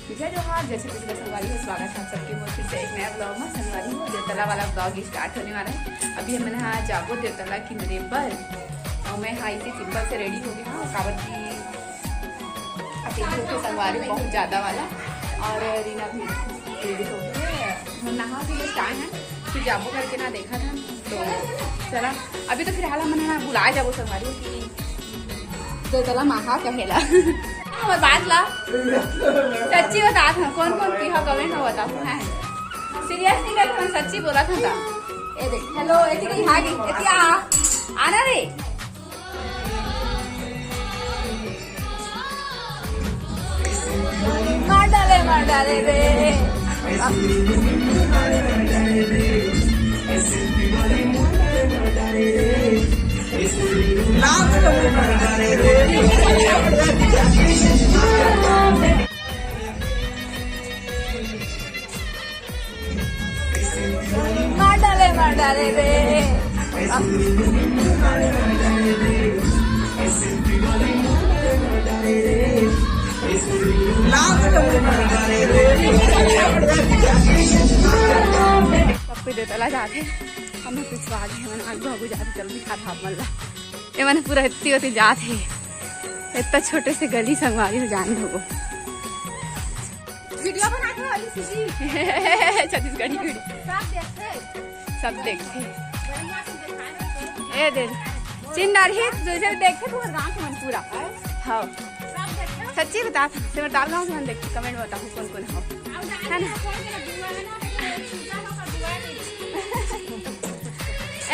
जय जोहार, जैसे पिछले संगवारी हो स्वागत है सबके मोर फिर से एक नया ब्लॉग में। संगवारी हो देवतला वाला ब्लॉग स्टार्ट होने वाला है। अभी हमने यहाँ जागो देवतला की मेरे पर और मैं हाँ इसी सिंपल से रेडी हो गई हूँ। कावड़ की अकेले संगवारी बहुत ज़्यादा वाला और रीना भी रेडी हो गई। हम नहा के स्टार्ट हैं फिर जाबो करके ना देखा था तो चला अभी तो फिलहाल हमने बुलाया जाबो संगवारी की देवतला महा कहेला हमारे बात ला सच्ची बता था कौन कौन पीहा कमेंट में बता है सीरियस नहीं कर मैं सच्ची बोला था ए देख हेलो एती कहीं आ गई एती आना रे मार डाले रे मार डाले रे देवतला जाते हम पिछवा गए मैंने आग भागू जाते जल्दी खाता मल्ला ये मैंने पूरा इतनी होती जाते इतना छोटे से गली संगवारी हो जान दो वीडियो बनाने वाली छत्तीसगढ़ी वीडियो सब देखते ए दे चिन्ह जैसे देखे पूरा गाँव से मन पूरा हाँ सच्ची बता सिमरताल गाँव से मन देखते कमेंट बताओ कौन कौन हो है ना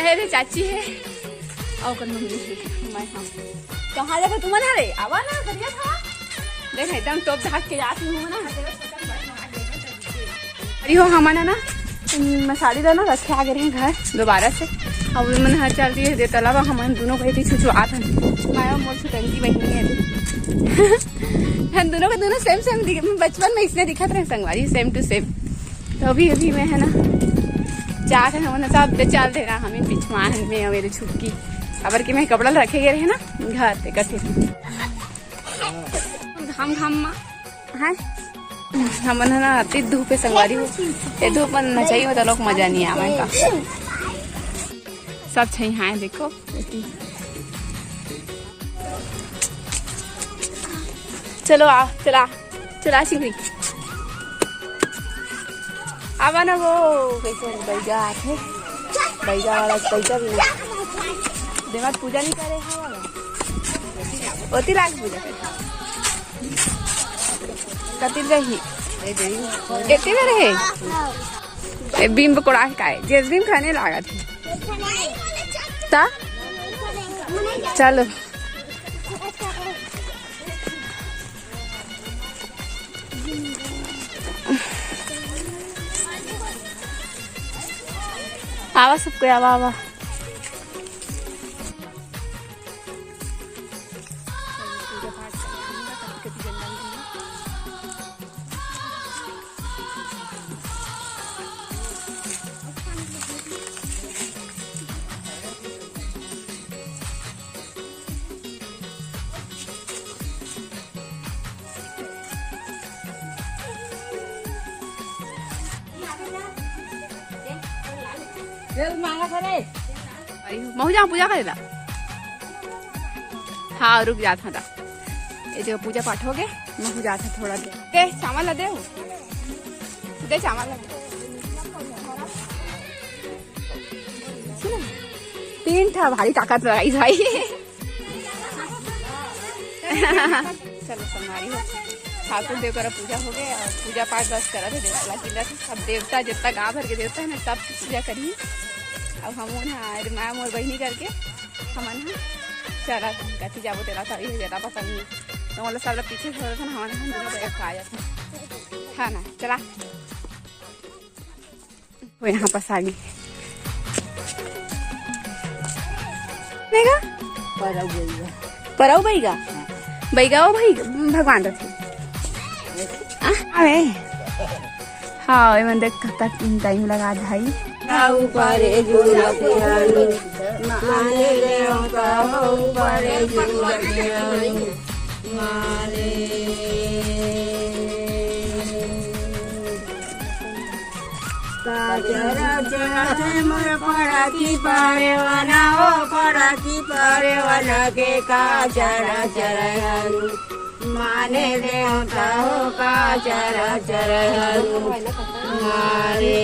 अरे चाची है और कौन मम्मी है मैं हाँ कहाँ जाकर तुम ना रे आवा ना बढ़िया था देख एकदम टॉप झाक के जाती हूँ ना अरे हो हमारा ना मैं साड़ी दाना रखे आ गए हैं घर दोबारा से अब मैंने हर चल रही है देवतला हमारे दोनों को थी छुछुआ था मैं मोर छुटंकी बहनी है हम दोनों का दोनों सेम सेम बचपन में इसने दिखा था संगवारी सेम टू सेम तो अभी मैं है ना चार है सब चल दे रहा हमें पिछवा में मेरे छुटकी अबर के मैं कपड़ा रखे गए रहे ना घर पे कथे घाम है हम ना अति धूप पे संगवारी हो ये धूप में नचाई होता लोग मजा नहीं आवे का सब छई है देखो चलो आ चला सिंगरी आवा ना वो कैसे बैगा थे बैगा वाला पैसा भी देवात पूजा नहीं करे हवा होती लाग पूजा कतिल रही एते में रहे बीम पकोड़ा खाए जिस दिन खाने लगा थे ता चलो आवा सबको आवा महू जा पूजा करेला हाँ रुक जाता था ये जो पूजा पाठ हो गए महू जाता थोड़ा दे चावल ला दे चावल ला तीन था भारी ताकत लगाई भाई चलो संभारी हो ठाकुर देव का पूजा हो गया और पूजा पाठ बस करा थे देवतला किला सब देवता जितना गाँव भर के देवता है ना सब पूजा करिए अब हम मैम और बहनी करके हम चला कथी जाबो तेरा था ये ज़्यादा पसंद नहीं तो मतलब सब पीछे छोड़ था ना हमारे हम दोनों को एक आ जाता है ना चला वो यहाँ पास आ गई परव बैगा बैगा वो भाई भगवान रखे अरे हाँ मैं देख टाइम लगा भाई ऊपर काजर चर मोर पड़की पारेवाना हो पड़की पारेवाना के काजर चरहनु माने देवता हो काजर चरहनु मारे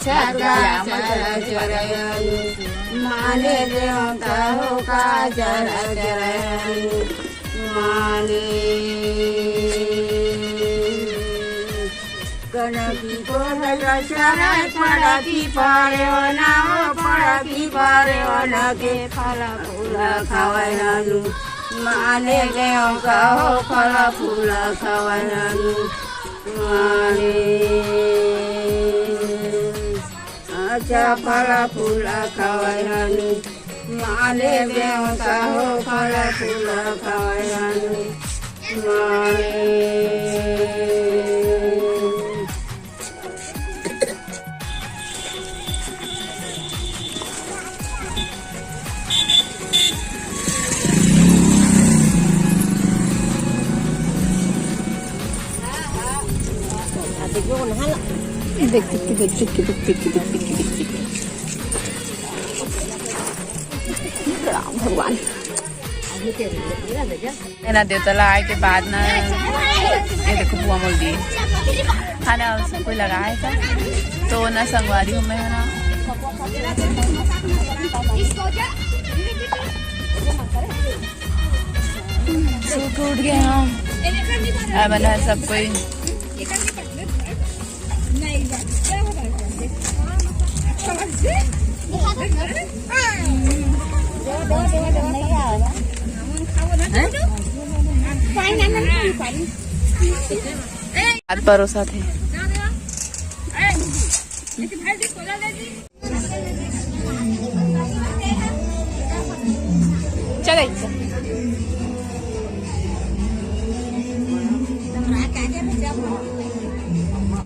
चरहनु माने देवता हो काजर चरहनु माने कनकी को चरण पड़की पारेवाना हो पड़की पारेवाना के फल फूल खवायनु माने देवता हो फल फूल खवायनु माने अच्छा फल फूल खवायनु माने देवता हो फल फूल खवायनु माने भगवान ना देवतला आए के बाद ना ये देखो बुआ मोल दी है ना सबको लगाए था तो ना संगवारी हूँ मैं ना सूख उठ गए हम बना सब कोई हाथ परोसा थे चले